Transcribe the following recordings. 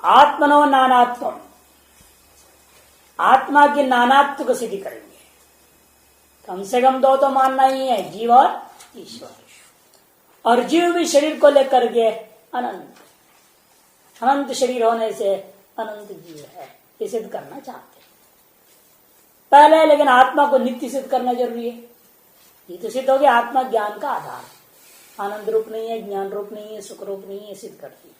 आत्मनो नानात्व, आत्मा की नानात्व को सिद्ध करेंगे। कम से कम दो तो मानना ही है, जीव और ईश्वर। और जीव भी शरीर को लेकर के अनंत, अनंत शरीर होने से अनंत जीव है, ये सिद्ध करना चाहते हैं पहले। लेकिन आत्मा को नित्य सिद्ध करना जरूरी है। ये तो सिद्ध हो गया, आत्मा ज्ञान का आधार, आनंद रूप नहीं है, ज्ञान रूप नहीं है, सुख रूप नहीं है, सिद्ध करती है।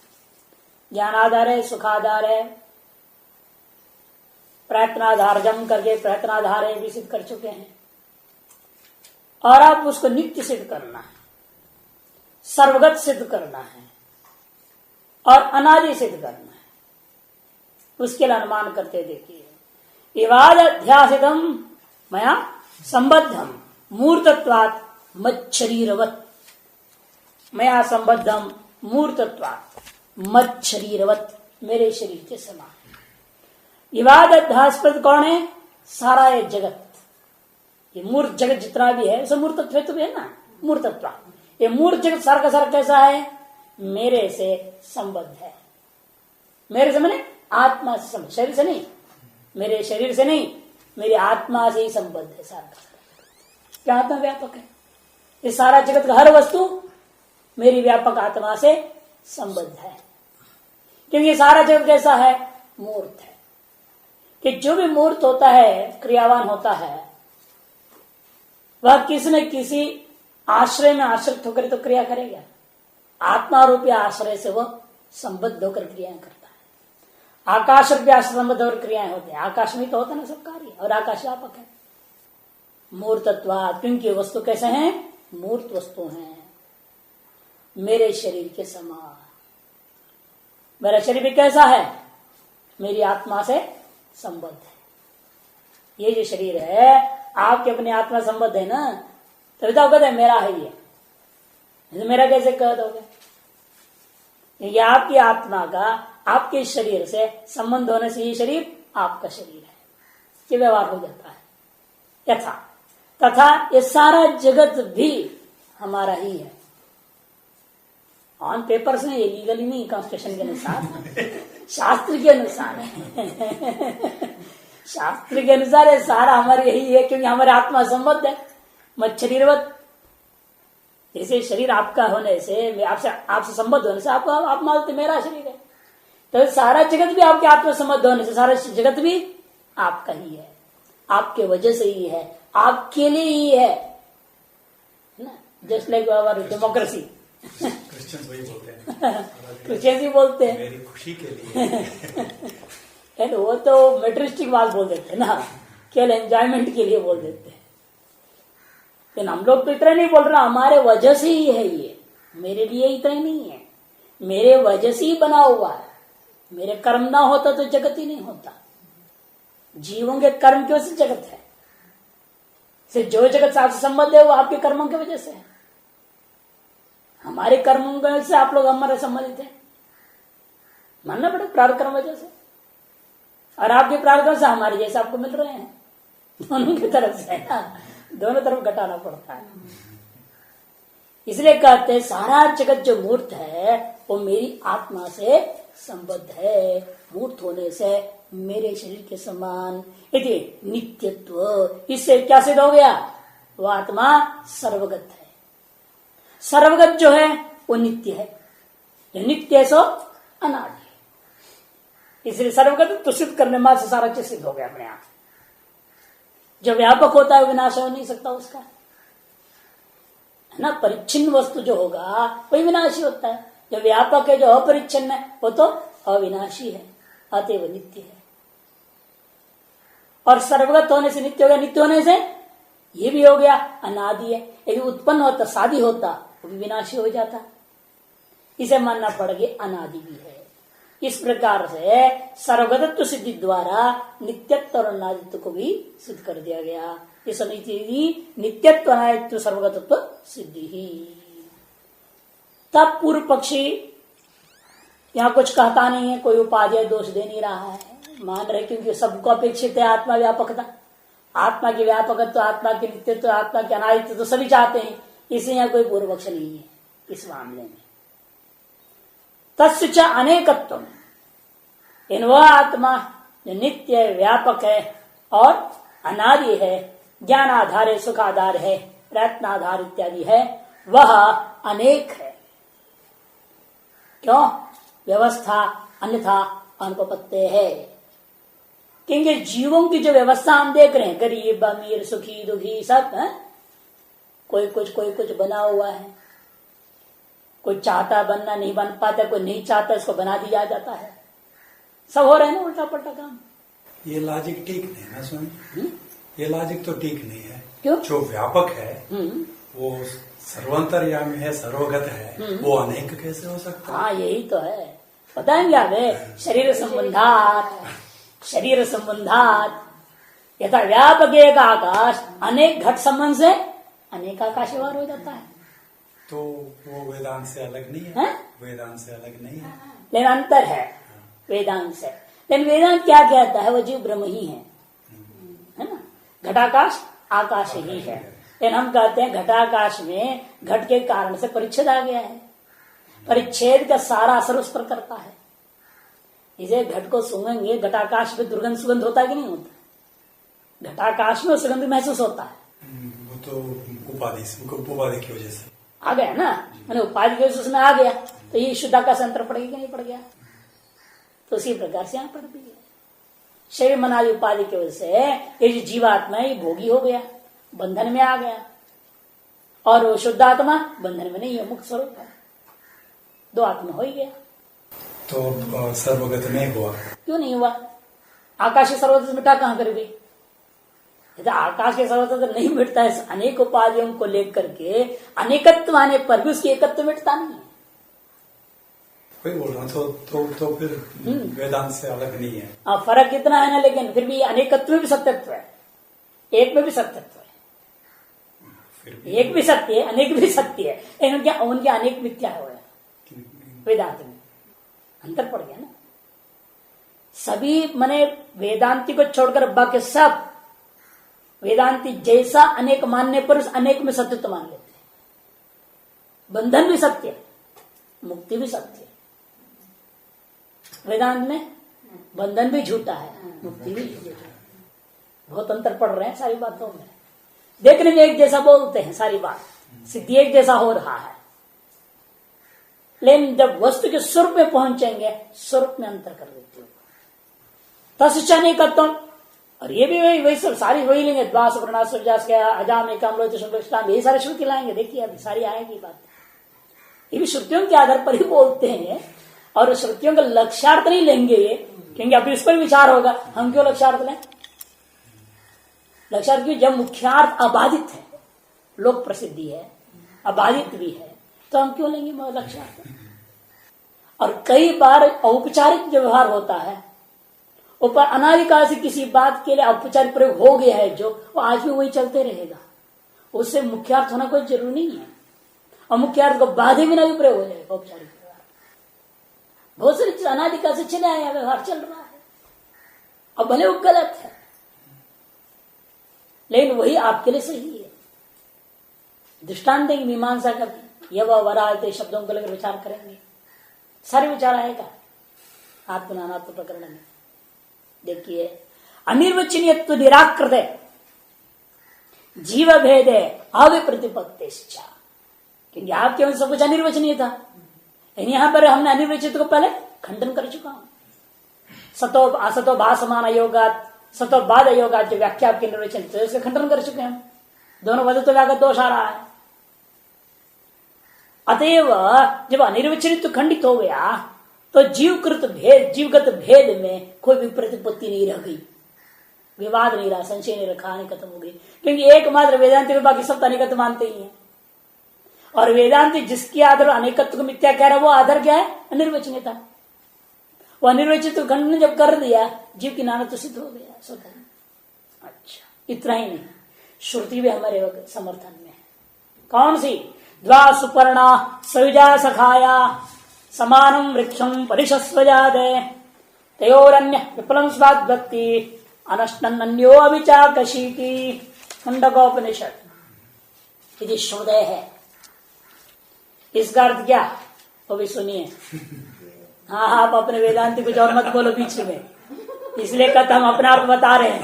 ज्ञान आधार है, सुख आधार है, प्रयत्नाधार, जम करके प्रयत्नाधार है, भी सिद्ध कर चुके हैं। और अब उसको नित्य सिद्ध करना है, सर्वगत सिद्ध करना है और अनादि सिद्ध करना है। उसके लिए अनुमान करते देखिए, विवाद अध्यासितम मया संबद्धम मूर्तत्वात् मच्छरीरवत्, मया संबद्धम मूर्तत्वात् मच्छरीरवत्, मेरे शरीर के समान। विवाद अध्यास्पद कौन है? सारा ये जगत, ये मूर्त जगत जितना भी है, सब मूर्तत्व तो भी है ना, मूर्तत्व। ये मूर्त जगत सारा का सारा कैसा है? मेरे से संबद्ध है। मेरे से मैंने आत्मा से संबद्ध, शरीर से नहीं, मेरे शरीर से नहीं, मेरी आत्मा से ही संबद्ध है सारा का सारा। क्या आत्मा व्यापक है? ये सारा जगत का हर वस्तु मेरी व्यापक आत्मा से संबद्ध है। क्योंकि सारा जगत कैसा है? मूर्त है। कि जो भी मूर्त होता है, क्रियावान होता है, वह किसी न किसी आश्रय में आश्रित होकर तो क्रिया करेगा। आत्मा रूपी आश्रय से वह संबद्ध होकर क्रियाएं करता है। आकाश रूपी आश्रय संबद्ध होकर क्रियाएं होती है। आकाश में तो होता ना सब कार्य, और आकाश व्यापक है। मूर्तत्वात्, क्योंकि वस्तु कैसे हैं? मूर्त वस्तु हैं, मेरे शरीर के समान। मेरा शरीर भी कैसा है? मेरी आत्मा से संबद्ध है। ये जो शरीर है आपके अपने आत्मा संबद्ध है ना, तभी तो कहते हैं मेरा है ये। मेरा कैसे कह दोगे? ये आपकी आत्मा का आपके शरीर से संबंध होने से ये शरीर आपका शरीर है, ये व्यवहार हो जाता है। यथा तथा ये सारा जगत भी हमारा ही है। ऑन पेपर से ये लीगली नहीं, कॉन्स्टिट्यूशन के अनुसार, शास्त्र के अनुसार है। शास्त्र के अनुसार ये सारा हमारे यही है, क्योंकि हमारे आत्मा संबद्ध है मच्छरीरवत। जैसे शरीर आपका होने से, आपसे संबद्ध होने से आपको आप मानते मेरा शरीर है, तो सारा जगत भी आपके आत्मा संबद्ध होने से सारा जगत भी आपका ही है, आपके वजह से ही है, आपके लिए ही है ना। Just like our democracy, Christians वही बोलते हैं, क्रिश्चियंस ही बोलते हैं मेरी खुशी के लिए। वो तो मेटरिस्टिक बात बोल देते हैं ना, केवल एंजॉयमेंट के लिए बोल देते हैं। लेकिन हम लोग तो इतना नहीं बोल रहे, हमारे वजह से ही है ये, मेरे लिए इतना ही नहीं है, मेरे वजह से ही बना हुआ है। मेरे कर्म ना होता तो जगत ही नहीं होता। जीवों के कर्म की वजह से जगत है। से जो जगत से आपसे संबंध है वो आपके कर्मों की वजह से है। हमारे कर्मों की वजह से आप लोग हमारे संबंधित है, मानना पड़े प्रारब्ध कर्म वजह से, और आपके प्रारब्ध से हमारे जैसे आपको मिल रहे हैं, दोनों की तरफ से है ना, दोनों तरफ घटाना पड़ता है। इसलिए कहते हैं सारा जगत जो मूर्त है वो मेरी आत्मा से संबद्ध है, मूर्त होने से मेरे शरीर के समान। यदि नित्यत्व, इससे क्या सिद्ध हो गया? वो आत्मा सर्वगत है। सर्वगत जो है वो नित्य है, जो नित्य है सो अनादि है। इसलिए सर्वगत तो सिद्ध करने में से सारा चीज सिद्ध हो गया अपने आप। जो व्यापक होता है वो विनाश हो नहीं सकता उसका, है ना। परिच्छिन्न वस्तु जो होगा वही विनाशी होता है। जो व्यापक है, जो अपरिच्छिन्न है, वो तो अविनाशी है, अतएव नित्य है। और सर्वगत होने से नित्य हो गया, नित्य होने से ये भी हो गया अनादि है। यदि उत्पन्न होता, शादी होता, वो भी विनाशी हो जाता। इसे मानना पड़ेगा अनादि भी है। इस प्रकार से सर्वगतत्व सिद्धि द्वारा नित्यत्व और अनादित्व को भी सिद्ध कर दिया गया। इस नित्यत्व अनादित्व सर्वगतत्व सिद्धि ही। तब पूर्व पक्षी यहाँ कुछ कहता नहीं है, कोई उपाधि दोष दे नहीं रहा है, मान रहे क्योंकि सबको अपेक्षित है आत्मा व्यापकता, आत्मा की व्यापकत्व, आत्मा की नित्यत्व, आत्मा के अनादित्व तो सभी चाहते हैं। इसलिए यहाँ कोई पूर्व पक्ष नहीं है इस मामले में। तस्य च अनेकत्व, इन वह आत्मा जो नित्य व्यापक है और अनादि है, ज्ञान आधार है, सुख आधार है, प्रयत्न आधार इत्यादि है, वह अनेक है। क्यों? व्यवस्था अन्यथा अनुपपत्ति है। क्योंकि जीवों की जो व्यवस्था हम देख रहे हैं, गरीब अमीर सुखी दुखी सब है, कोई कुछ बना हुआ है। कोई चाहता बनना, नहीं बन पाता, कोई नहीं चाहता, इसको बना दिया जाता है। सब हो रहे हैं ना उल्टा पलटा काम। ये लॉजिक ठीक नहीं है ना स्वामी। ये लॉजिक तो ठीक नहीं है। क्यों? जो व्यापक है वो सर्वांतर्यामी है, सर्वगत है, वो अनेक कैसे हो सकता है? हाँ, यही तो है। पता है क्या है? शरीर संबंधात यथा व्यापक एक आकाश अनेक घट संबंध से अनेक आकाश व्यवहार हो जाता है। तो वो वेदांत से अलग नहीं है, है? वेदांत से अलग नहीं है, लेकिन अंतर है वेदांत से। लेकिन वेदांत क्या कहता है? वो जीव ब्रह्म ही है ना। घटाकाश आकाश ही है। लेकिन हम कहते हैं घटाकाश में घट के कारण से परिच्छेद आ गया है। परिच्छेद का सारा असर उस पर करता है। इसे घट को सूंघेंगे, घटाकाश में दुर्गंध सुगंध होता है कि नहीं होता? घटाकाश में सुगंध महसूस होता है। वो तो उपाधि की वजह से आ गया ना, मैंने उपाधि की वजह से उसमें आ गया, तो ये शुद्धाकाश से अंतर पड़ेगा कि नहीं पड़ गया? तो उसी प्रकार से यहां पड़ भी गया। शरीर मन आदि उपाधि की वजह से ये जो जीवात्मा ये भोगी हो गया, बंधन में आ गया, और वो शुद्ध आत्मा बंधन में नहीं है, मुक्त स्वरूप है। दो आत्मा हो ही गया। तो सर्वगत नहीं हुआ। क्यों नहीं हुआ? आकाश के सर्वगत मिटा कहां कर भी? यदि आकाश के सर्वगत नहीं मिटता है, अनेक उपाधियों को लेकर के अनेकत्व आने पर भी उसकी एकत्व मिटता नहीं है। वही बोल रहा हूँ। तो फिर वेदांत से अलग नहीं है। फर्क इतना है ना, लेकिन फिर भी अनेकत्व में भी सत्यत्व है, एक में भी सत्यत्व है। एक भी सत्य है, अनेक भी सत्य है, लेकिन उनके अनेक मिथ्या हो गया। वेदांत में अंतर पड़ गया ना। सभी मने वेदांति को छोड़कर बाकी सब वेदांति जैसा अनेक मानने पर उस अनेक में सत्य तो मान लेते हैं। बंधन भी सत्य है, मुक्ति भी सत्य है। वेदांत में बंधन भी झूठा है, मुक्ति भी झूठा है। बहुत अंतर पड़ रहे हैं सारी बातों में। देखने में एक जैसा बोलते हैं, सारी बात सिद्धि एक जैसा हो रहा है, लेकिन जब वस्तु के स्वरूप में पहुंचेंगे, स्वरूप में अंतर कर देते हो। तस्चा नहीं करता। और ये भी वही सब सारी वही लेंगे, द्वास प्रणास अजाम एकम यही सारे श्रुति लाएंगे। देखिए अभी सारी आएगी बात। ये भी श्रुतियों के आधार पर ही बोलते हैं, और श्रुतियों का लक्ष्यार्थ नहीं लेंगे ये, क्योंकि अभी उस पर विचार होगा। हम क्यों लक्ष्यार्थ लें? लक्ष्यार्थ क्यों? जब मुख्यार्थ अबाधित है, लोक प्रसिद्धि है, अबाधित भी है, तो हम क्यों लेंगे लक्ष्यार्थ? और कई बार औपचारिक जो व्यवहार होता है, ऊपर अनादिकाल से किसी बात के लिए औपचारिक प्रयोग हो गया है, जो वो आज भी वही चलते रहेगा। उससे मुख्यार्थ होना कोई जरूरी नहीं है, और मुख्यार्थ को बाधे बिना भी प्रयोग हो जाएगा औपचारिक व्यवहार। बहुत सारी चीज अनादिकाल से चले आया, व्यवहार चल रहा है, अब भले वो गलत है, लेकिन वही आपके लिए सही है। दृष्टांत देंगे मीमांसा का भी, यह वराते शब्दों को लेकर विचार करेंगे, सारे विचार आएगा आत्मनानात्म प्रकरण में। देखिए, अनिर्वचनीयत्व निराकृत है, जीव भेद है, अविप्रतिपत्तिश्च। क्योंकि आपके में सब कुछ अनिर्वचनीय था, लेकिन यहां पर हमने अनिर्वचनित को पहले खंडन कर चुका हूं। सतो असतो भासमान योगात, सतो बाद योगात जो व्याख्या आपके निर्वचन तो इसका खंडन कर चुके हैं। दोनों वजह तो व्यागत दोष आ रहा है। अतएव जब अनिर्वचनित खंडित हो गया, तो जीवकृत भेद, जीवगत भेद में कोई भी प्रतिपत्ति नहीं रह गई, विवाद नहीं रहा, संशय नहीं रखा, कहानी खत्म हो गई। क्योंकि एकमात्र वेदांति में बाकी सब अनेकत्व मानते ही हैं, और वेदांति जिसके आधार अनेकत्व को मिथ्या कह रहा है, वो आधार क्या है? अनिर्वचनीयता। वो अनिर्वचित खंडन जब कर दिया, जीव की नाना तो सिद्ध हो गया स्वतः। अच्छा, इतना ही नहीं, श्रुति भी हमारे समर्थन में है। कौन सी? द्वा सुपर्णा सविजा सखाया समानम वृक्षम परिशस्वजादे तयोरन्य विप्लम स्वाद भक्ति अनष्टन अन्यो अभिचाकशी की खंडकोपनिषद। यदि श्रुदय है, इसका अर्थ क्या? वो भी सुनिए। हाँ, आप अपने वेदांति कुछ और मत बोलो बीच में, इसलिए कहते हम अपना अर्थ बता रहे हैं।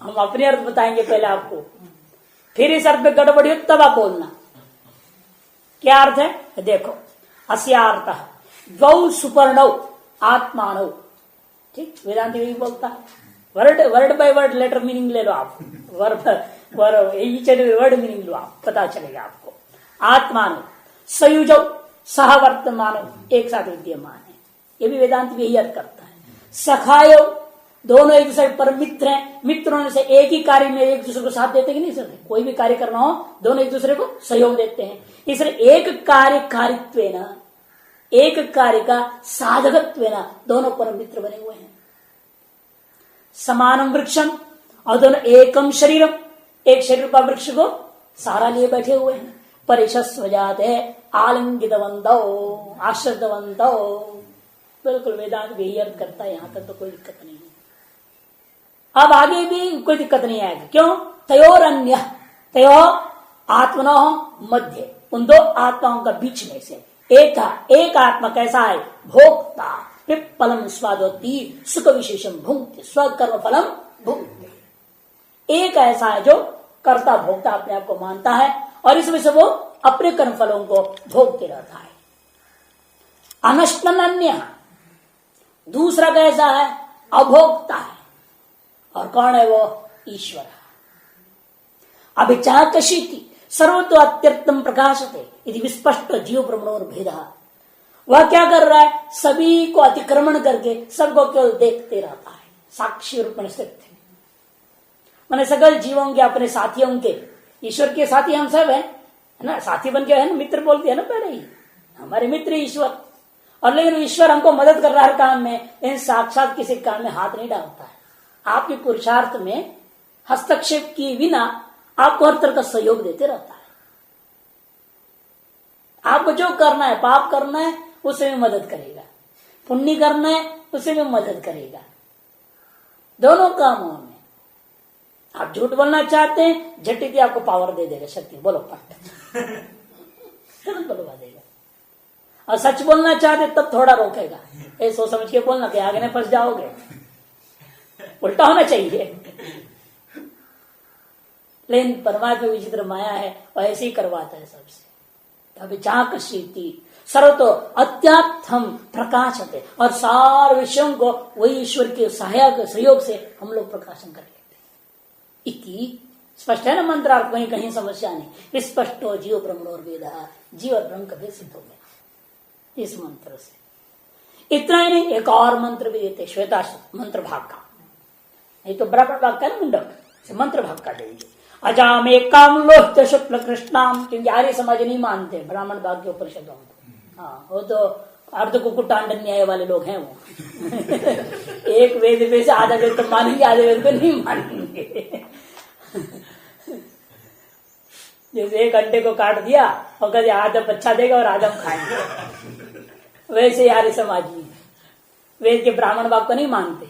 हम अपने अर्थ बताएंगे पहले आपको, फिर इस अर्थ में गड़बड़ी हो तब आप बोलना। क्या अर्थ है देखो, अस्यार्थ द्वौ सुपर्णौ आत्मानौ, ठीक, वेदांति यही बोलता है। Word by word letter meaning ले लो आप, वर्ड वर्ड मीनिंग लो आप, पता चलेगा आपको। आत्मानो संयुजौ सह वर्तमानो, एक साथ विद्यमान है, ये भी वेदांत भी यही अर्थ करता है। सखायो, दोनों एक दूसरे पर मित्र हैं, मित्र होने से एक ही कार्य में एक दूसरे को साथ देते कि नहीं सकते, कोई भी कार्य करना हो दोनों एक दूसरे को सहयोग देते हैं। इसलिए एक कार्य कारित्वेन, एक कार्य का साधकत्वेन दोनों परम मित्र बने हुए हैं। समानम वृक्षम, और दोनों एकम शरीरम, एक शरीर का वृक्ष को सारा लिए बैठे हुए हैं। परिशस्व जाते आलिंगितवंतो आश्रितवंतो, बिल्कुल वेदांत भी यही अर्थ करता है, यहां तक तो कोई दिक्कत नहीं है। अब आगे भी कोई दिक्कत नहीं आएगी, क्यों? तयोर अन्य, तयो आत्मनो मध्य, उन दो आत्माओं का बीच में से एक आत्मा कैसा है? भोक्ता, पिप्पलम स्वादवती सुख विशेषम भुंक्ते, स्वकर्म फलम भुंक्ते। एक ऐसा है जो कर्ता भोक्ता अपने आप को मानता है और इसमें से वो अपने कर्म फलों को भोगते रहता है। अनश्नन अन्य, दूसरा कैसा है? अभोक्ता है, और कौन है वो? ईश्वर। अभिचाकशीति सर्वतो अत्यर्थम प्रकाशते यदि विस्पष्ट जीव ब्रह्मणोर भेद। वह क्या कर रहा है? सभी को अतिक्रमण करके सबको केवल देखते रहता है, साक्षी रूप में स्थित है। मैंने सकल जीवों के, अपने साथियों के, ईश्वर के साथी हम सब है ना, साथी बन के है ना, मित्र बोलते हैं ना पहले ही, हमारे मित्र ईश्वर। और लेकिन ईश्वर हमको मदद कर रहा है काम में, लेकिन साक्षात किसी काम में हाथ नहीं डालता है। आपके पुरुषार्थ में हस्तक्षेप किए बिना आपको हर तरह का सहयोग देते रहता है। आपको जो करना है, पाप करना है उसे भी मदद करेगा, पुण्य करना है उसे भी मदद करेगा, दोनों कामों में। आप झूठ बोलना चाहते हैं, झट्टी आपको पावर दे देगा, शक्ति, बोलो पट, तुरंत बोलवा देगा। और सच बोलना चाहते तब थोड़ा रोकेगा, ये सोच समझ के बोलना कि आगे न फंस जाओगे, उल्टा होना चाहिए। लेकिन परमात्मा विचित्र माया है, और ऐसे ही करवाता है सबसे। तभी चाकशीति सर्वतो अत्यात्म प्रकाशते, और सारे विषयों को वही ईश्वर के सहायक सहयोग से हम लोग प्रकाशन कर लेते हैं। इति स्पष्ट है ना मंत्रार्थ, कहीं कहीं समस्या नहीं। स्पष्टो जीव ब्रह्मणोर वेद, जीव और ब्रह्म कभी सिद्ध हो गया इस मंत्र से। इतना ही नहीं, एक और मंत्र भी देते, श्वेता मंत्र भाग का, ये तो बराबर भाग का ना, मुंडक से मंत्र भाग का देंगे। अजाम एकाम लोहित शुक्ल कृष्णाम, क्योंकि आर्य समाज नहीं मानते ब्राह्मण भाग के उपनिषदों को। हाँ, वो तो अर्ध कुकुटांड न्याय वाले लोग हैं वो। एक वेद पे से आधा वेद तो मानेंगे, आधे वेद पे नहीं मानेंगे। जैसे एक अंडे को काट दिया और कभी आधा बच्चा देगा और आधा खाएंगे, वैसे आर्य समाजी वेद के ब्राह्मण भाग को नहीं मानते,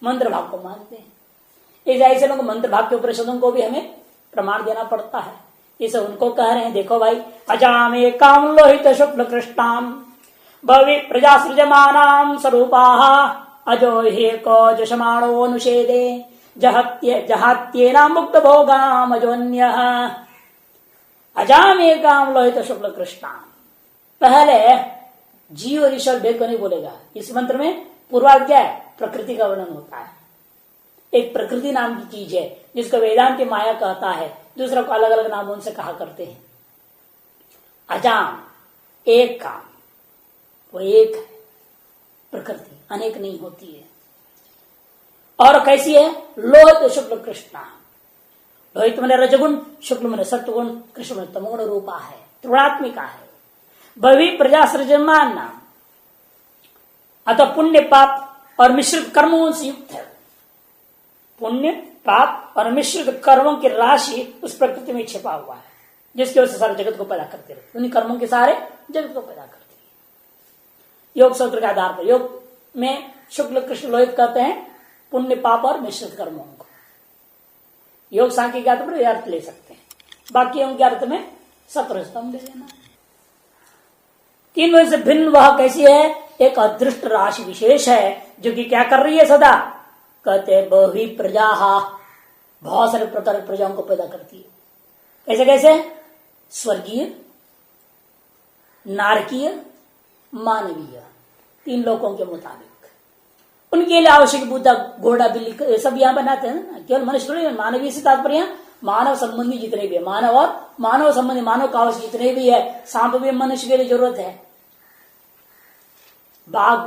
मंत्र भाग को मानते हैं। इस ऐसे लोग मंत्र भाग के उपनिषदों को भी हमें प्रमाण देना पड़ता है। इसे उनको कह रहे हैं, देखो भाई, अजामे काम लोहित शुक्ल कृष्णाम भवि प्रजा सृजमानाम स्वरूपाः अजो हे को जशमाणो अनुषेदे जहात्येना मुक्त भोगाम अजोन्यः। अजामे काम लोहित शुक्ल कृष्णाम, पहले जीव और ईश्वर भेद को नहीं बोलेगा। इस मंत्र में पूर्वार्ध क्या है? प्रकृति का वर्णन होता है। एक प्रकृति नाम की चीज है जिसको वेदांत माया कहता है, दूसरा को अलग अलग नामों से कहा करते हैं। अजाम एक काम, वो एक है, प्रकृति अनेक नहीं होती है। और कैसी है? लोहित शुक्ल कृष्णा, लोहित मैंने रजगुण, शुक्ल मैंने सत्वगुण, कृष्ण मैंने तमोगुण रूपा है, त्रिगुणात्मिका है। भवि प्रजा सृजमान नाम, अतः पुण्य पाप और मिश्रित कर्मों से युक्त है। पुण्य पाप और मिश्रित कर्मों की राशि उस प्रकृति में छिपा हुआ है, जिसकी वजह से सारे जगत को पैदा करते रहते। उन्हीं कर्मों के सारे जगत को पैदा करते हैं। योग सूत्र के आधार पर योग में शुक्ल कृष्ण लोहित कहते हैं पुण्य पाप और मिश्रित कर्मों को। योग सांख्य के अर्थ पर अर्थ ले सकते हैं, बाकी के अर्थ में सत्र स्तंभ ले लेना। तीन वजह से भिन्न वह कैसी है? एक अदृष्ट राशि विशेष है जो कि क्या कर रही है सदा, कहते बहुवी प्रजा, बहुत सारे प्रकार प्रजाओं को पैदा करती है। कैसे कैसे, स्वर्गीय, नारकीय, मानवीय, 3 लोगों के मुताबिक उनके लिए आवश्यक बुद्धा, घोड़ा, बिल्ली सब यहां बनाते हैं ना। केवल मनुष्य, मानवीय से तात्पर्य मानव संबंधी जितने भी है, मानव और मानव संबंधी, मानव का आवश्यक जितने भी है, सांप भी मनुष्य के लिए जरूरत है, बाघ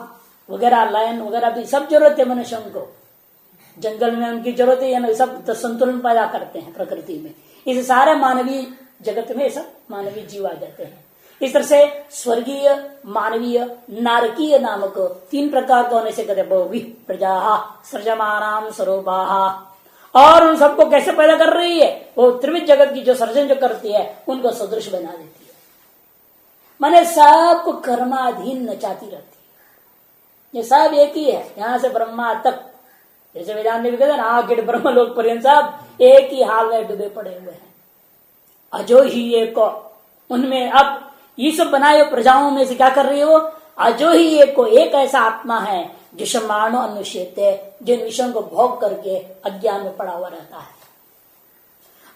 वगैरह, लायन वगैरह भी सब जरूरत है मनुष्यों को, जंगल में उनकी जरूरत है ना, सब तो संतुलन पैदा करते हैं प्रकृति में। इस सारे मानवीय जगत में सब मानवीय जीव आ जाते हैं। इस तरह से स्वर्गीय, मानवीय, नारकीय नामक 3 प्रकार का होने से कहते बहुवी प्रजा सृजमानाम स्वरूपाः, और उन सबको कैसे पैदा कर रही है, वो त्रिविध जगत की जो सर्जन जो करती है उनको सदृश बना देती है, माने सबको कर्माधीन नचाती रहती है। ये सब एक ही है, यहां से ब्रह्मा तक, जैसे वेदांत में भी कहते हैं आगे ब्रह्म लोक पर्यंत सब एक ही हाल में डूबे पड़े हुए हैं। अजो ही एक, उनमें अब ये सब बनाए प्रजाओं में से क्या कर रही हो, अजो ही एक को, एक ऐसा आत्मा है जो शमाणो अनुष्यते, जिन विषयों को भोग करके अज्ञान में पड़ा हुआ रहता है।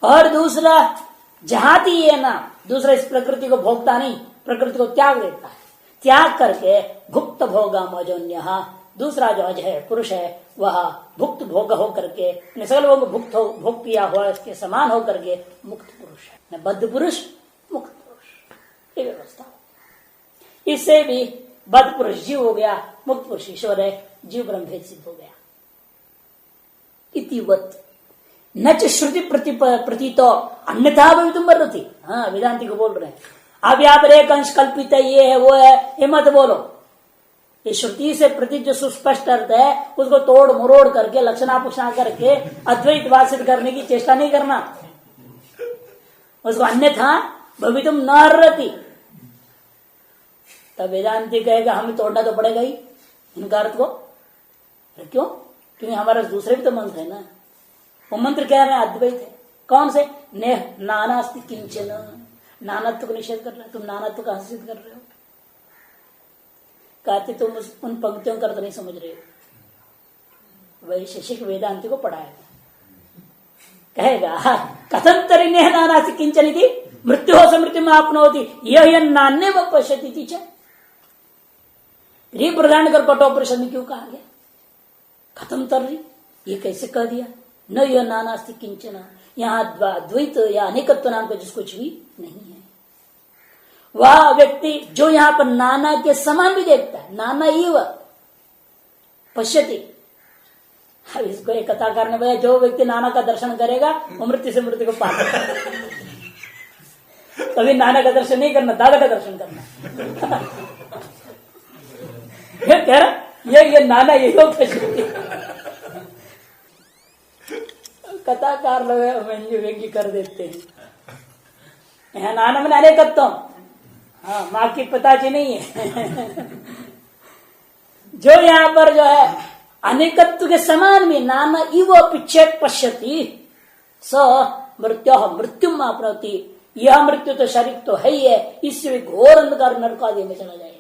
और दूसरा जहाती ये ना, दूसरा इस प्रकृति को भोगता नहीं, प्रकृति को त्याग देता है, त्याग करके भुक्त भोगा मजोन्य, दूसरा जो अज है पुरुष है वह भुक्त भोग हो करके, सकल भोग भोग किया हुआ इसके समान हो करके मुक्त पुरुष है, बद्ध पुरुष, मुक्त पुरुष, ये व्यवस्था। इससे भी बद्ध पुरुष जीव हो गया, मुक्त पुरुष ईश्वर है, जीव ब्रह्म भेद सिद्ध हो गया। इतिवत न च श्रुति प्रतीतो अन्यथा भवितुम अर्हति। हाँ, वेदांति को बोल रहे हैं, अब यहाँ पर एक अंश कल्पित है, ये है वो है, ये मत बोलो। ये श्रुति से प्रतीत जो सुस्पष्ट अर्थ है उसको तोड़ मरोड़ करके लक्षणापुषणा करके अद्वैतवाद सिद्ध करने की चेष्टा नहीं करना, उसको अन्यथा भवितुम न अर्हति। तब वेदांति कहेगा हमें तोड़ना तो पड़ेगा ही इनका अर्थ को। क्यों? क्योंकि हमारे दूसरे भी तो मंत्र है ना, वो मंत्र कह रहे हैं अद्वैत है। कौन से? नेह नानास्ति किंचन, नानात्व को निषेध कर रहे हैं। तुम नानात्व का सिद्ध कर रहे हो, कहते तुम उन पंक्तियों का अर्थ नहीं समझ रहे हो। वैशेषिक वेदांति को पढ़ाएगा, कहेगा कथम तरी नेह नानास्ति किंचन इति मृत्यु हो समृत्यु में आपनोति यह नान्य व पश्यति च। प्रदान कर कठोपनिषद में क्यों कहा गया खत्म तर रही, ये कैसे कह दिया? न यह नानास्ति किंचन, यहाँ द्वैत या अनेकत्व नाम का जिस कुछ भी नहीं है। वह व्यक्ति जो यहाँ पर नाना के समान भी देखता है, नाना इव पश्यति। इसको एक कथाकार ने बताया, जो व्यक्ति नाना का दर्शन करेगा वो मृत्यु से मृत्यु को पार कभी नाना का दर्शन नहीं करना, दादा का दर्शन करना। ये कह रहा ये नाना ये कथाकार लोग व्यंग्य कर देते हैं। यहाँ नाना में अनेकत्व, हाँ, माँ की पिताजी नहीं है। जो यहाँ पर जो है अनेकत्व के समान में नाना इव पिच्छेद पश्यति स मृत्यु मृत्युम आपनोति, यह मृत्यु तो शरीर तो है ही है, इससे घोर अंधकार नरकादि में चला जाएगा।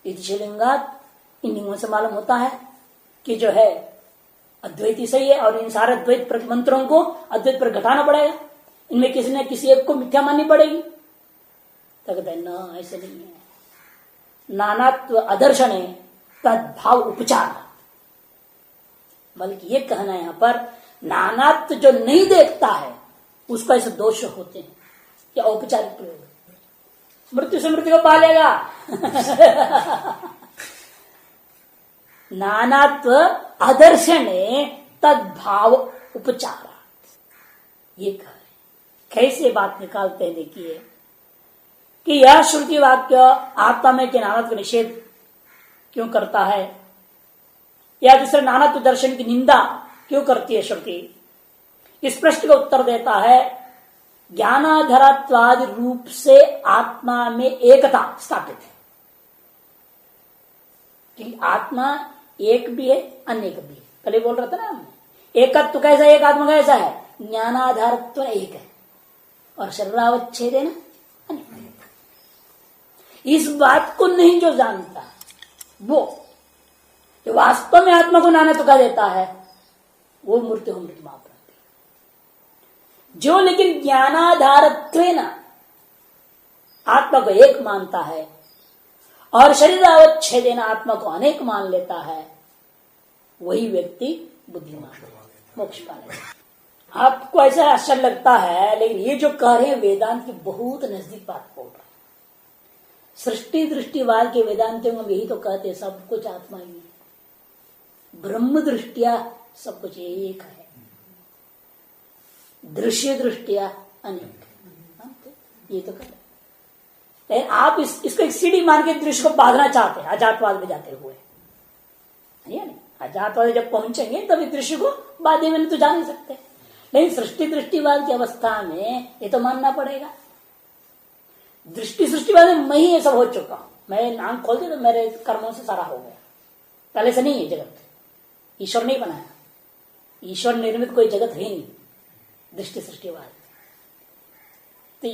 शिलिंगात इन लिंगों से मालूम होता है कि जो है अद्वैती सही है, और इन सारे द्वैत मंत्रों को अद्वैत पर घटाना पड़ेगा, इनमें किसी न किसी एक को मिथ्या माननी पड़ेगी। तो कहते हैं न, ऐसे नहीं है। नानात्व अदर्शन है तद्भाव उपचार, बल्कि ये कहना है यहां पर नानात्व जो नहीं देखता है उसका ऐसे दोष होते हैं, क्या औपचारिक प्रयोग, मृत्यु से मृत्यु को पालेगा। नानात्व अदर्शने तद्भाव उपचार, ये कह रहे। कैसे बात निकालते हैं देखिए कि यह श्रुति वाक्य आत्मा में के नानात्व निषेध क्यों करता है, या दूसरे नानात्व दर्शन की निंदा क्यों करती है श्रुति। इस प्रश्न का उत्तर देता है ज्ञानाधरत्वादि रूप से आत्मा में एकता स्थापित है, कि आत्मा एक भी है अनेक भी है। पहले बोल रहा था ना, एकत्व कैसा, एक आत्मा कैसा है, ज्ञानाधारत्व एक है और शरीरावच्छेद है ना अनेक। इस बात को नहीं जो जानता, वो जो वास्तव में आत्मा को नाना तुका देता है, वो मूर्ति हो मृत महाप्राप्ति। जो लेकिन ज्ञानाधारत्वेन आत्मा को एक मानता है और शरीरावच्छेदेन आत्मा को अनेक मान लेता है, वही व्यक्ति बुद्धिमान मोक्ष पालेगा। आपको ऐसा आश्चर्य लगता है, लेकिन ये जो कह रहे हैं वेदांत की बहुत नजदीक बात बोल रहा है। सृष्टि दृष्टिवाद के वेदांतियों में यही तो कहते हैं, सब कुछ आत्मा ही है, ब्रह्म दृष्टिया सब कुछ एक है, दृश्य दृष्टिया अनेक। ये तो कहते, लेकिन आप इसको एक सीढ़ी मान के दृश्य को बांधना चाहते हैं अजातवाद में जाते हुए, है नहीं? अजातवाद जब पहुंचेंगे तभी दृश्य को बाधे में तो जा नहीं सकते, लेकिन सृष्टि दृष्टिवाद की अवस्था में ये तो मानना पड़ेगा। दृष्टि सृष्टिवाद में मैं ही ये सब हो चुका हूं, मैं आंख खोलते तो मेरे कर्मों से सारा हो गया, पहले से नहीं है जगत, ईश्वर नहीं बनाया, ईश्वर निर्मित कोई जगत है नहीं, दृष्टि सृष्टिवाद। तो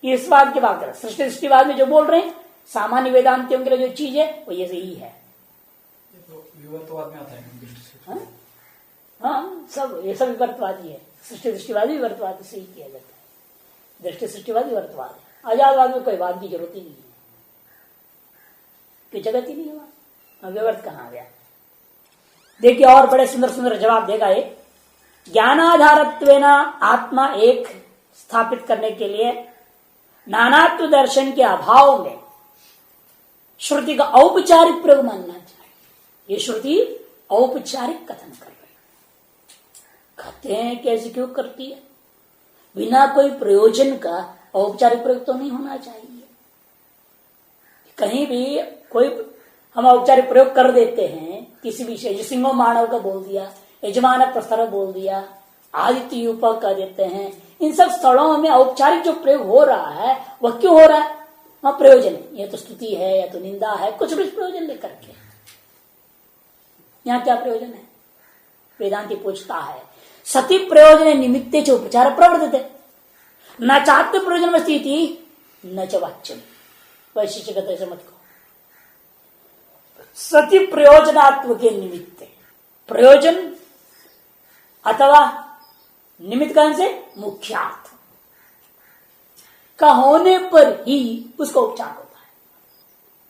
इस बात की बात करें, सृष्टि दृष्टिवाद में जो बोल रहे हैं सामान्य वेदांतियों के लिए जो चीज है वो ये सही है। विवर्तवाद में आता है। हाँ, सब ये सब विवर्तवादी है। सृष्टि दृष्टिवादी विवर्तवाद से ही किया जाता है, दृष्टि सृष्टिवादी विवर्तवाद है। आजादवाद में कोई वाद की जरूरत ही नहीं है, कोई जगत ही नहीं हुआ, विवर्त कहाँ आ गया। देखिए और बड़े सुंदर सुंदर जवाब देगा ये। ज्ञानाधारत्वेन आत्मा एक स्थापित करने के लिए नानात्व दर्शन के अभाव में श्रुति का औपचारिक प्रयोग मानना चाहिए। ये श्रुति औपचारिक कथन कर रही, कहते हैं कैसे क्यों करती है, बिना कोई प्रयोजन का औपचारिक प्रयोग तो नहीं होना चाहिए। कहीं भी कोई हम औपचारिक प्रयोग कर देते हैं किसी विषय, सिंहो मानव का बोल दिया, यजमान प्रस्तर बोल दिया, आदित्य यूपक कर देते हैं, इन सब स्थलों में औपचारिक जो प्रयोग हो रहा है वह क्यों हो रहा है, वहां प्रयोजन है, या तो स्तुति है या तो निंदा है, कुछ भी प्रयोजन लेकर के। यहां क्या प्रयोजन है, वेदांति पूछता है। सती प्रयोजन निमित्ते च उपचार प्रवर्तते न चाहते प्रयोजन में स्थिति न च वाच्यम। वैशिष्ट कहते ऐसे मत कहो, सती प्रयोजनात्व के निमित्त, प्रयोजन अथवा निमित्त कौन से, मुख्यार्थ का होने पर ही उसका उपचार होता है,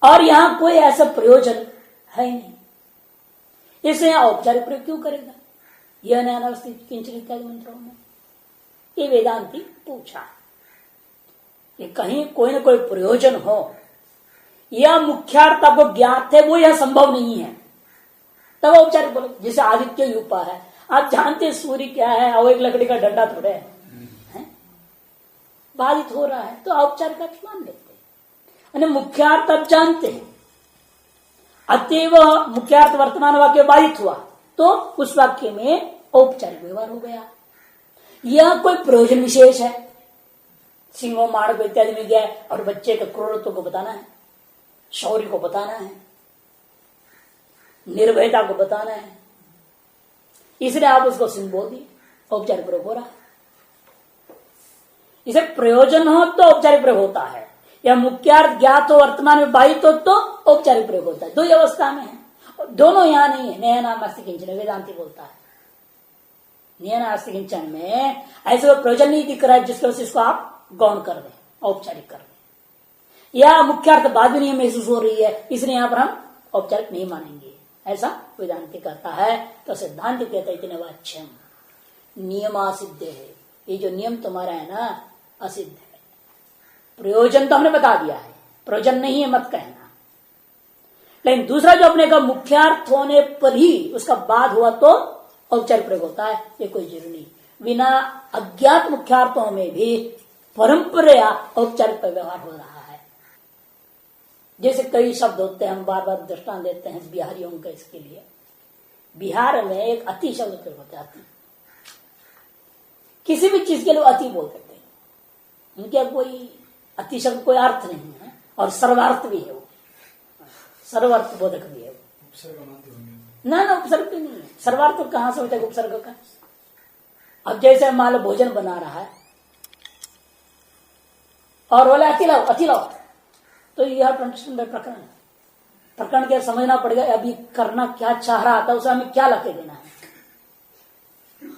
और यहां कोई ऐसा प्रयोजन है नहीं, इसलिए औपचारिक प्रयोग क्यों करेगा। यह न्यायावस्थित किंचन इत्यादि मंत्रों में ये वेदांति पूछा, ये कहीं कोई ना कोई प्रयोजन हो या मुख्यार्थ आपको ज्ञात है वो यह संभव नहीं है, तब औपचारिक बोले। जैसे आदित्य यूपा है, आप जानते हैं सूर्य क्या है, और एक लकड़ी का डंडा थोड़े है, बाधित हो रहा है तो औपचारिक अर्थ मान लेते हैं। मुख्यार्थ आप जानते हैं, अतएव मुख्यार्थ वर्तमान वाक्य बाधित हुआ तो उस वाक्य में औपचारिक व्यवहार हो गया। यह कोई प्रयोजन विशेष है, सिंहो माणक इत्यादि में गया और बच्चे के क्रूरत्व को बताना है, शौर्य को बताना है, निर्भयता को बताना है, इसलिए आप उसको सिंह बोल दिए, औपचारिक प्रयोग हो रहा है। इसे प्रयोजन हो तो औपचारिक प्रयोग होता है, या मुख्यार्थ ज्ञात हो वर्तमान में बाधित हो तो औपचारिक प्रयोग होता है। दो ही अवस्था में है, दोनों यहां नहीं है। नया नाम अस्ति किंचन वेदांति बोलता है, नया नाम अस्ति किंचन में ऐसे वो प्रयोजन नहीं दिख रहा है जिसके वजह से इसको आप गौण कर दें, औपचारिक कर दें, या मुख्यार्थ बाद में नहीं महसूस हो रही है इसलिए यहां पर हम औपचारिक नहीं मानेंगे, ऐसा वेदांति कहता है। तो सिद्धांत कहता है इतने वाच्यम नियमासिद्ध है, ये जो नियम तुम्हारा है ना असिद्ध है। प्रयोजन तो हमने बता दिया है, प्रयोजन नहीं है मत कहना, लेकिन दूसरा जो अपने का मुख्यार्थ होने पर ही उसका बाद हुआ तो औपचारिक प्रयोग होता है, ये कोई जरूरी नहीं। बिना अज्ञात मुख्यार्थों में भी परंपरा औपचारिक व्यवहार हो रहा है। जैसे कई शब्द होते हैं, हम बार बार दृष्टांत देते हैं बिहारियों का, इसके लिए बिहार में एक अति शब्द प्रयोग होता है, अति। किसी भी चीज के लिए अति बोल देते हैं, उनके कोई अति शब्द कोई अर्थ नहीं है, और सर्वार्थ भी है, वो सर्वार्थ बोधक भी है। ना उपसर्ग भी नहीं है, सर्वार्थ तो कहां से होता है उपसर्ग का। अब जैसे मान लो भोजन बना रहा है और बोले अति लाओ, तो यह प्रकरण है। प्रकरण क्या समझना पड़ेगा, अभी करना क्या चाह रहा था, उसे हमें क्या लगे देना है।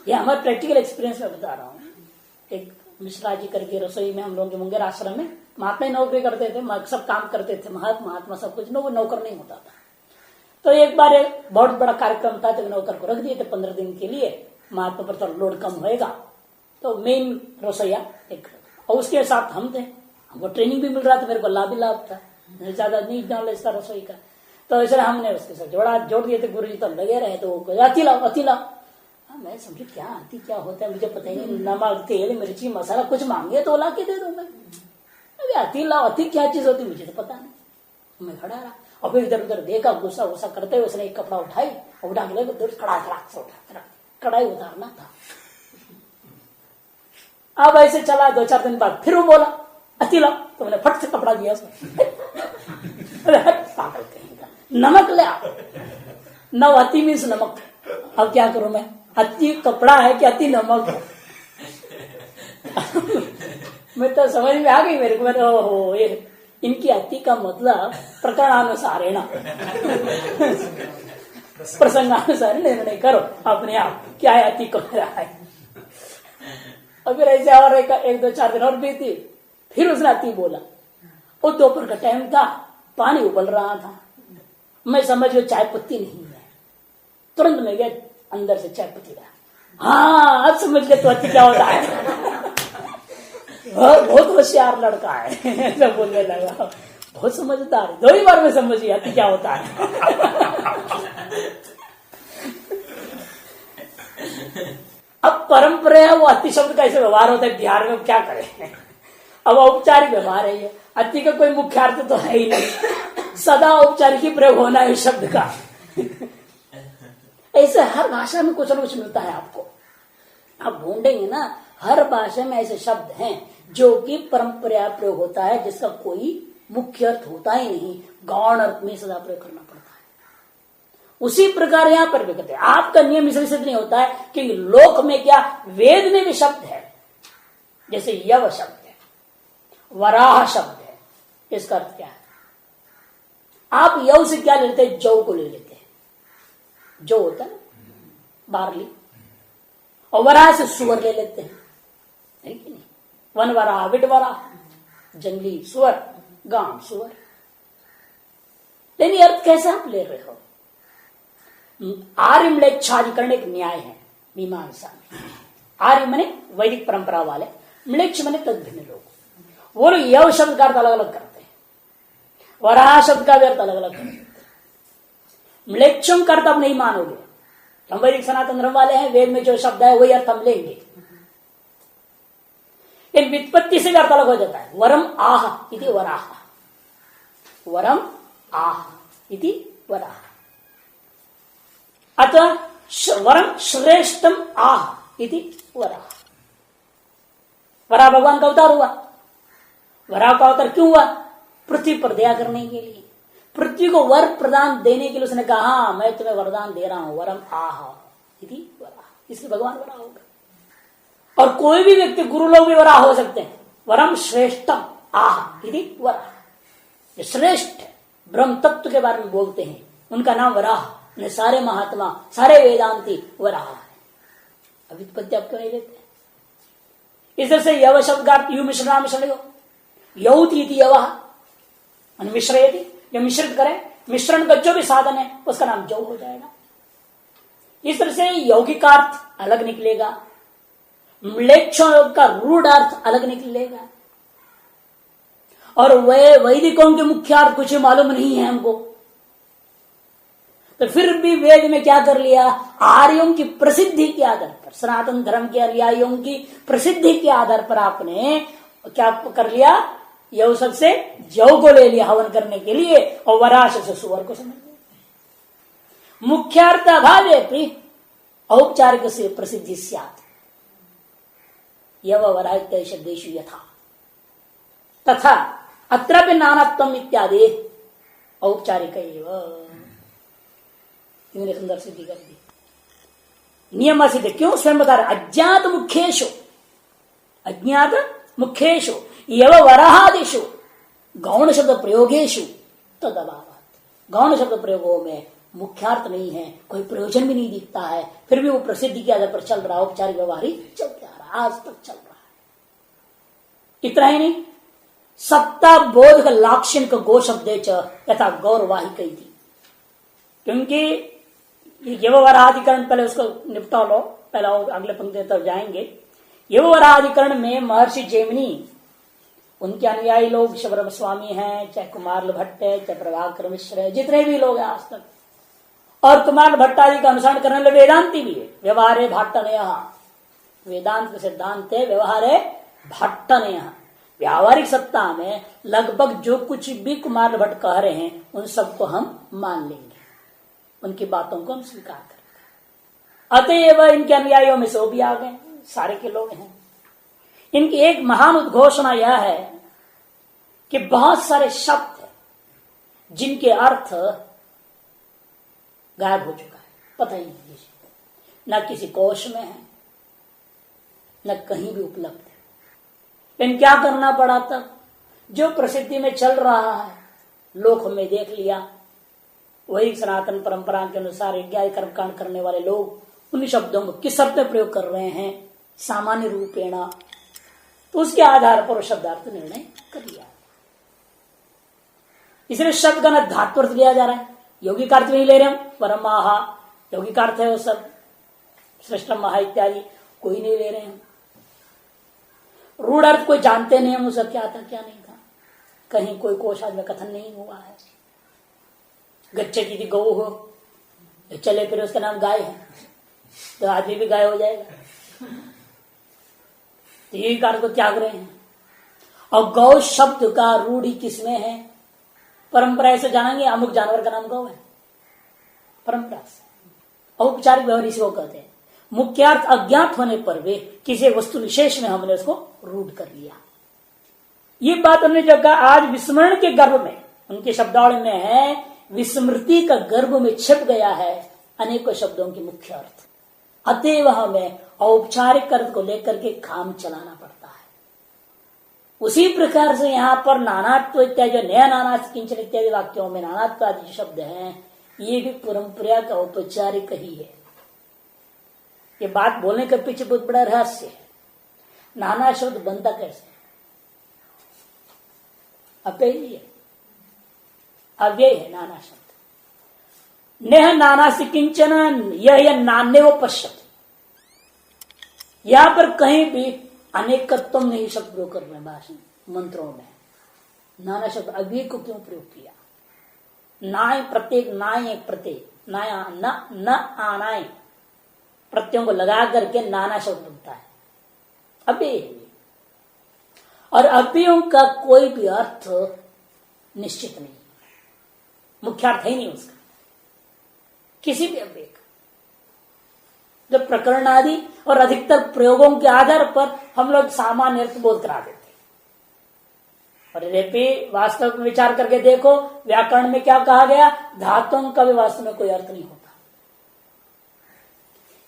यह हमारे प्रैक्टिकल एक्सपीरियंस में बता रहा हूँ। एक मिश्रा जी करके रसोई में हम लोग के मुंगेर आश्रम में महात्मा ही नौकरी करते थे, सब काम करते थे, महात्मा सब कुछ, वो नौकर नहीं होता था। तो एक बार एक बहुत बड़ा कार्यक्रम था, तो नौकर को रख दिए थे 15 दिन के लिए, महात्मा पर थोड़ा लोड कम होएगा, तो मेन रसोईया एक, और उसके साथ हम थे, हमको ट्रेनिंग भी मिल रहा था, मेरे को लाभ भी लाभ था, ज्यादा नहीं नॉलेज था रसोई का। तो इसलिए हमने उसके साथ जोड़ दिए थे। गुरु जी तो लगे रहे, तो अति लाओ अति लाओ। मैं समझी क्या आती क्या होता है, मुझे पता ही नहीं। नमक तेल मिर्ची मसाला कुछ मांगे तो ला के दे दूं मैं। अभी अति लाओ, अति क्या चीज होती मुझे तो पता नहीं। मैं खड़ा रहा और फिर इधर उधर देखा, गुस्सा गुस्सा करते हुए उसने एक कपड़ा उठाई और उठा के लगे कढ़ाई उतारना था। अब ऐसे चला, 2-4 दिन बाद फिर वो बोला अति लाओ, तो मैंने फट से कपड़ा दिया उसको। पागल कहेगा, नमक ले आओ। नव अति मीन्स नमक। अब क्या करूं मैं, अति कपड़ा है कि अति नमक है। मैं तो समझ में आ गई मेरे को, मैंने ओहो ये इनकी अति का मतलब प्रकरणानुसार है ना, प्रसंगानुसार निर्णय करो अपने आप, क्या है अति कपड़ा है। और फिर ऐसे और एक 2-4 दिन और बीती, फिर उसने अति बोला। वो दोपहर का टाइम था, पानी उबल रहा था, मैं समझ लो चाय पत्ती नहीं है, तुरंत मैं गया अंदर से चाय पत्ती रहा। हाँ अब समझ गए तो अति क्या होता है। बहुत होशियार लड़का है, ऐसा बोलने लगा, बहुत समझदार। 2 ही बार में समझ गया अति क्या होता है। अब परंपरा है, वो अति शब्द का ऐसे व्यवहार होता है बिहार में, क्या करें। अब औपचारिक व्यवहार है ये, अति का कोई मुख्य अर्थ तो है ही नहीं, सदा औपचारिक ही प्रयोग होना है शब्द का। ऐसे हर भाषा में कुछ न कुछ मिलता है आपको, आप ढूंढेंगे ना, हर भाषा में ऐसे शब्द हैं जो कि परंपरा प्रयोग होता है, जिसका कोई मुख्य अर्थ होता ही नहीं, गौण अर्थ में सदा प्रयोग करना पड़ता है। उसी प्रकार यहां पर भी कहते हैं, आपका नियम इसलिए सिद्ध नहीं होता है कि लोक में क्या, वेद में भी शब्द है, जैसे यव शब्द है, वराह शब्द है, इसका अर्थ क्या है। आप यव से क्या लेते हैं, जौ को ले लेते हैं, जो होता है बार्ली, और वराह से सुअर ले लेते हैं, है कि नहीं। वन वराह, विट वराह, जंगली सुअर, गांव सुअर। लेकिन अर्थ कैसे आप ले रहे हो। आर्य म्लेच्छाधिकरण एक न्याय है मीमांसा में। आर्य मने वैदिक परंपरा वाले, म्लेच्छ मने तद्भिन्न लोग, वो लोग यव शब्द का अर्थ अलग अलग करते हैं, वराह शब्द का भी अर्थ अलग अलग करते हैं। म्लेच्छों का अर्थ आप नहीं मानोगे, हम वैदिक सनातन धर्म वाले हैं, वेद में जो शब्द है वही अर्थ हम लेंगे। इन व्युत्पत्ति से भी अर्थ अलग हो जाता है। वरम आह इति वराह, वरम आह इति वराह, अतः वरम श्रेष्ठम आह इति वराह। वराह भगवान का अवतार हुआ। वराह का अवतार क्यों हुआ, पृथ्वी पर दया करने के लिए, पृथ्वी को वर प्रदान देने के लिए उसने कहा हाँ मैं तुम्हें वरदान दे रहा हूं, वरम आह इति वराह, इसलिए भगवान वराह होगा। और कोई भी व्यक्ति, गुरु लोग भी वराह हो सकते हैं। वरम श्रेष्ठम आह इति वराह, श्रेष्ठ ब्रह्म तत्व के बारे में बोलते हैं, उनका नाम वराह। सारे महात्मा, सारे वेदांती वराह है। अभी उत्पत्ति आप क्यों नहीं लेते। इधर से यव शब्द का यू मिश्रणा मिश्रण, यौती यव मिश्रयति, जो मिश्रित करें, मिश्रण का जो भी साधन है उसका नाम जौ हो जाएगा। इस तरह से यौगिकार्थ अलग निकलेगा, म्लेच्छों का रूढ़ार्थ अलग निकलेगा, और वे वैदिकों के मुख्यार्थ कुछ मालूम नहीं है हमको। तो फिर भी वेद में क्या कर लिया, आर्यों की प्रसिद्धि के आधार पर, सनातन धर्म के अनुयायियों की प्रसिद्धि के आधार पर आपने क्या कर लिया, यह सबसे जौ को ले लिया हवन करने के लिए, और वराश से सुअर को समझ लिया। मुख्यार्थ अभाव औपचारिक से प्रसिद्धि स्यात्, यव वराह शब्देषु यथा तथा अत्रापि नानात्वम इत्यादि औपचारिक इन्होंने सुंदर सिद्धि कर दी। नियम सिद्ध क्यों, स्वयं बता रहे, अज्ञात मुख्येशु, अज्ञात मुख्येशु यव वराहादिषु गौण शब्द प्रयोगेशु तद अभावात्। गौण शब्द प्रयोगों में मुख्यार्थ नहीं है, कोई प्रयोजन भी नहीं दिखता है, फिर भी वो प्रसिद्धि के आधार पर चल रहा है, औपचारिक व्यवहार ही चलते आ रहा है, आज तक चल रहा है। इतना ही नहीं, सत्ता बोध का लाक्षणिक गो शब्द यथा गौरवाही कही थी, क्योंकि व्यवहाराधिकरण पहले उसको निपटा लो, पहले अगले पंक्ति तक जाएंगे। व्यवहाराधिकरण में महर्षि जैमिनी, उनके अनुयायी लोग शबरम स्वामी हैं, चाहे कुमार भट्ट है, चाहे प्रभाकर मिश्र है, जितने भी लोग हैं आज तक, और कुमार भट्टादि का अनुसरण करने वाले वेदांती भी है। व्यवहारे भाट्टनय, वेदांत का सिद्धांत है व्यवहारे भाट्टनय। व्यावहारिक सत्ता में लगभग जो कुछ भी कुमार भट्ट कह रहे हैं उन सबको हम मान लेंगे, उनकी बातों को हम स्वीकार करेंगे। अतएव इनके अनुयायियों में से वो भी आ गए, सारे के लोग हैं। इनकी एक महान उद्घोषणा यह है कि बहुत सारे शब्द हैं जिनके अर्थ गायब हो चुका है, पता ही नहीं, न किसी कोश में है, न कहीं भी उपलब्ध है। लेकिन क्या करना पड़ा तब, जो प्रसिद्धि में चल रहा है, लोक में देख लिया, वही सनातन परंपरा के अनुसार यज्ञ कर्मकांड करने वाले लोग उन शब्दों को किस अर्थ में प्रयोग कर रहे हैं, सामान्य रूपेण, तो उसके आधार पर शब्दार्थ निर्णय कर लिया। इसलिए शब्द का न धात्वर्थ लिया जा रहा है, यौगिक अर्थ नहीं ले रहे हम, परम महा यौगिक अर्थ है वो सब, श्रेष्ठ महा इत्यादि कोई नहीं ले रहे हम। रूढ़ अर्थ कोई जानते नहीं हम, उसका क्या था क्या नहीं था, कहीं कोई कोशाद में कथन नहीं हुआ है। गच्छे की गौ हो, चले फिर उसका नाम गाय है, तो आदमी भी गाय हो जाएगा, तो यही कार्य को त्याग रहे हैं। और गौ शब्द का रूढ़ी किसमें है, परंपरा से जानेंगे, अमुक जानवर का नाम गौ है, परंपरा से। औपचारिक व्यवहार इसी को कहते हैं। मुख्यार्थ अज्ञात होने पर वे किसी वस्तु विशेष में हमने उसको रूढ़ कर लिया। ये बात हमने जब कहा, आज विस्मरण के गर्भ में, उनके शब्दावली में है, विस्मृति का गर्भ में छिप गया है अनेकों शब्दों की मुख्य अर्थ। अतएव हमें औपचारिक अर्थ को लेकर के काम चलाना पड़ता है। उसी प्रकार से यहां पर नानात्व इत्यादि, जो नया नानात्व किंचन इत्यादि वाक्यों में नानात्व आदि जो शब्द हैं, ये भी परंपरा का औपचारिक ही है। ये बात बोलने के पीछे बहुत बड़ा रहस्य है। नाना शब्द बनता कैसे, अपेय है, अव्यय है नाना शब्द। नेह नाना से किंचन, यह नान्य वो पश्यत, यहां पर कहीं भी अनेकत्व नहीं शब्द प्रयोग कर रहे भाषण मंत्रों में। नाना शब्द अव्यय को क्यों प्रयोग किया, नाय प्रत्येक, नाय एक प्रत्येक, नाया न आनाय प्रत्ययों को लगा करके नाना शब्द बनता है, अव्यय। और अव्ययों का कोई भी अर्थ निश्चित नहीं, मुख्यार्थ है नहीं उसका, किसी भी अव्यय का। जब प्रकरण आदि और अधिकतर प्रयोगों के आधार पर हम लोग सामान्य अर्थ बोध करा देते, और यद्यपि वास्तव में विचार करके देखो, व्याकरण में क्या कहा गया, धातुओं का भी वास्तव में कोई अर्थ नहीं होता।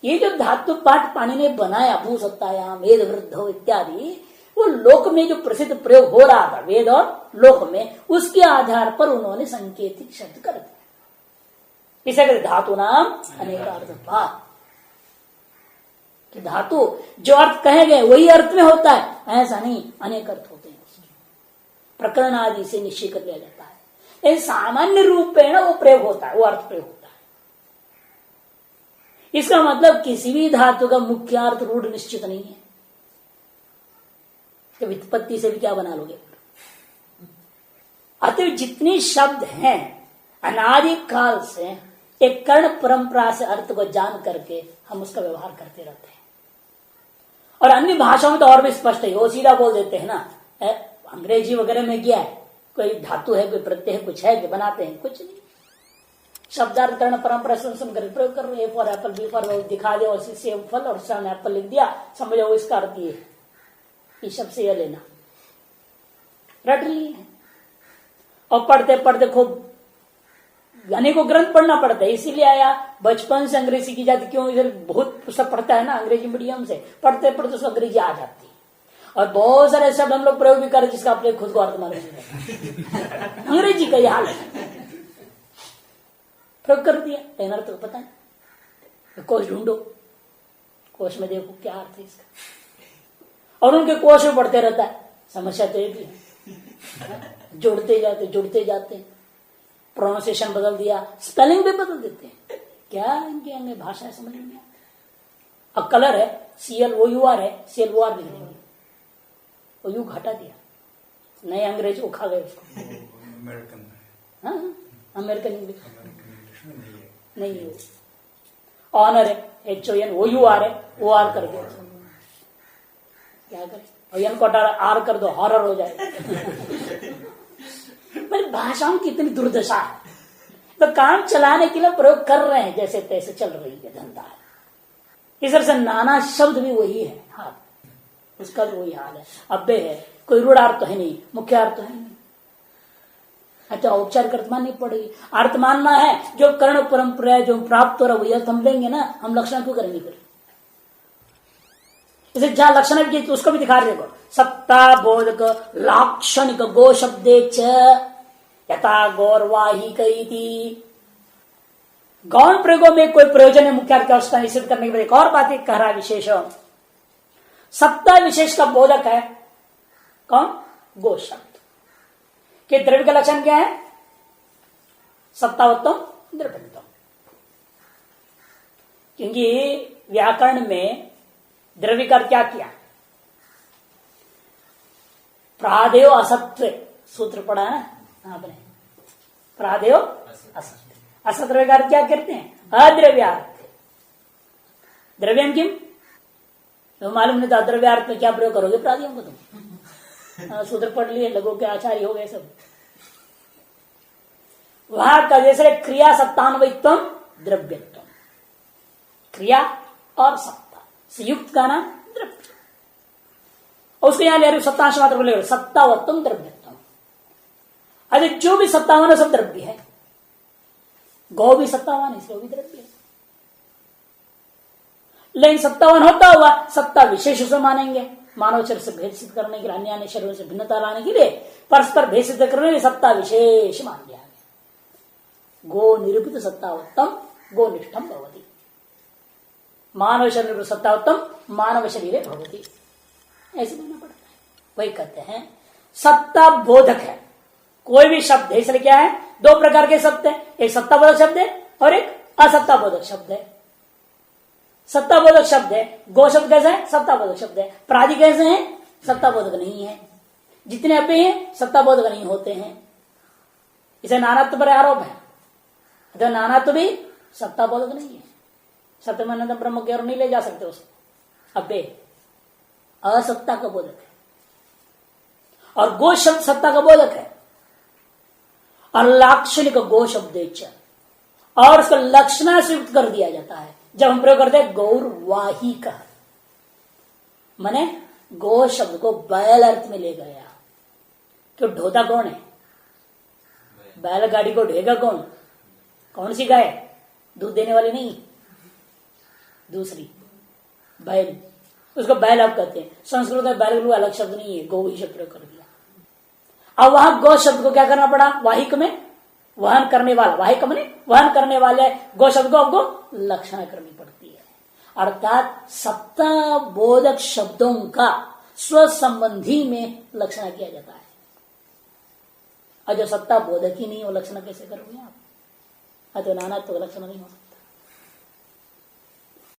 ये जो धातु पाठ पाणिनि ने बनाया, भू सत्तायाम वेद वृद्धो इत्यादि, वो लोक में जो प्रसिद्ध प्रयोग हो रहा था वेद और लोक में, उसके आधार पर उन्होंने संकेतिक शब्द कर दिया। इसे कहते धातु नाम अनेकार्थत्वात्, कि धातु जो अर्थ कहे गए वही अर्थ में होता है, ऐसा नहीं, अनेक अर्थ होते हैं उसके, प्रकरण आदि से निश्चय कर लिया जाता है। सामान्य रूप में वो प्रयोग होता है, वो अर्थ प्रयोग होता है। इसका मतलब किसी भी धातु का मुख्य अर्थ रूढ़ निश्चित नहीं है, तो व्युत्पत्ति से भी क्या बना लोगे। अतः जितने शब्द हैं अनादि काल से एक कर्ण परंपरा से अर्थ को जान करके हम उसका व्यवहार करते रहते हैं। और अन्य भाषाओं में तो और भी स्पष्ट है, वो सीधा बोल देते हैं ना, अंग्रेजी वगैरह में क्या है, कोई धातु है, कोई प्रत्यय है, कुछ है कि बनाते हैं, कुछ नहीं। शब्दार्थ कर्ण परंपरा सुन कर प्रयोग कर रहे हैं, A for apple, B for दिखा दे, और सेब फल और सन एप्पल लिख दिया, समझो इसका अर्थ ये है, इस शब्द से यह लेना, रट लिए। और पढ़ते पढ़ते खूब अनेकों ग्रंथ पढ़ना पड़ता है, इसीलिए आया बचपन से अंग्रेजी सीखी जाती। क्यों, इधर बहुत पुस्तक पढ़ता है ना अंग्रेजी मीडियम से, पढ़ते पढ़ते उसको अंग्रेजी आ जाती है। और बहुत सारे शब्द हम लोग प्रयोग भी करें जिसका अपने खुद को अर्थ मालूम नहीं। अंग्रेजी का यह हाल है, प्रयोग कर दिया लेकिन अर्थ तो पता नहीं। कोश ढूंढो, कोश में देखो क्या अर्थ है इसका, और उनके कोश में बढ़ते रहता है। समस्या तो एक ही है, जुड़ते जाते प्रोनाउंसिएशन बदल दिया, स्पेलिंग भी बदल देते हैं। क्या इनके अंगे भाषा है समझ में नहीं आता। अब कलर है CLOUR है, CLOR लिख देंगे, वो यू घटा दिया, नए अंग्रेज वो खा गए उसको। अमेरिकन, हाँ अमेरिकन इंग्लिश नहीं है। ऑनर है HONOUR है, OR कर दिया, क्या करें, और एन को आर कर दो, हॉरर हो जाएगा। भाषाओं की इतनी दुर्दशा है, तो काम चलाने के लिए प्रयोग कर रहे हैं, जैसे तैसे चल रही है धंधा। इस तरह से नाना शब्द भी वही है, हाँ उसका भी वही हाल है। अब्बे है, कोई रूढ़ार्थ तो है नहीं, मुख्य अर्थ तो है नहीं। अच्छा औपचारिक अर्थ माननी पड़ेगी, अर्थ मानना है जो कर्ण परंपरा जो प्राप्त हो रहा वही अर्थ हम लेंगे ना, हम लक्षण क्यों करेंगे फिर? इसे जहां लक्षण भी तो उसको भी दिखा रहे, देखो सत्ता बोधक लाक्षणिक गो शब्दे च यथा गौरवाही कही थी। गौण प्रयोगों में कोई प्रयोजन है मुख्य अर्थ की अवस्था निश्चित करने के बाद एक और बात कह रहा है विशेष, सत्ता विशेष का बोधक है कौन? गो शब्द के द्रव्य का लक्षण क्या है? सत्तावत्तम द्रव्यत्वम। क्योंकि व्याकरण में द्रव्य का क्या किया? प्रादेव असत्व सूत्र पढ़ा है ना आपने, प्रादेव असत्व। असद्रव्य का क्या करते हैं? अद्रव्यार्थ। द्रव्यम किम तो मालूम नहीं था, अद्रव्यार्थ में क्या प्रयोग करोगे प्रादियों को तुम? सूत्र पढ़ लिए, लगो के आचार्य हो गए सब। वहां का जैसे क्रिया सत्तान्वयित्व द्रव्यत्व, क्रिया और सत्ता संयुक्त का नाम द्रव्य, और उसको यहां ले रहे सत्तांश मात्र बोले सत्तावत्तम द्रव्यत्व। अरे जो भी सत्तावन है सब द्रव्य है, गौ भी सत्तावन है इसलिए भी द्रव्य है। लेकिन सत्तावन होता हुआ सत्ता विशेष उसे मानेंगे, मानव शरीर से भेद सिद्ध करने के लिए, अन्य अन्य शरीरों से भिन्नता लाने के लिए परस्पर भेद सिद्ध करने के लिए सत्ता विशेष मान लिया गया। गो निरूपित सत्तावत्तम गो निष्ठम भवति, मानव शरीर सत्तावत्तम मानव शरीर भवति, ऐसे बोलना पड़ता है। वही कहते हैं सत्ता बोधक है कोई भी शब्द है, इसलिए क्या है? दो प्रकार के शब्द है, एक सत्ता बोधक शब्द है और एक असत्ता बोधक शब्द है। सत्ता बोधक शब्द है, गो शब्द कैसे है? सत्ता बोधक शब्द है। प्रादि कैसे है? सत्ता बोधक नहीं है। जितने अपे हैं सत्ता बोधक नहीं होते हैं, इसे नानात्व पर आरोप है, तो नानात्व भी सत्ता बोधक नहीं है। सत्यमानंद ब्रह्म की ओर नहीं ले जा सकते उसको, अपे असत्ता का बोधक है, और गो शब्द सत्ता का बोधक है। और लाक्षणिक गो शब्द और उसको लक्षणा से युक्त कर दिया जाता है जब हम प्रयोग करते हैं गौरवाही का, माने गो शब्द को बैल अर्थ में ले गया। क्यों? ढोता कौन है? बैलगाड़ी को ढेगा कौन? कौन सी गाय? दूध देने वाली नहीं, दूसरी बैल, उसको बैल अब कहते हैं। संस्कृत में बैल कोई अलग शब्द नहीं है, गौ ही शब्द प्रयोग कर दिया। अब वहां गौ शब्द को क्या करना पड़ा? वाहिक में वहन करने वाला, वाहिक में वहन करने वाले गौ शब्द को आपको लक्षणा करनी पड़ती है। अर्थात सत्ता बोधक शब्दों का स्व संबंधी में लक्षणा किया जाता है, और जो सत्ता बोधक ही नहीं वो लक्षणा कैसे करोगे आप? तो नाना तो लक्षण नहीं हो सकता।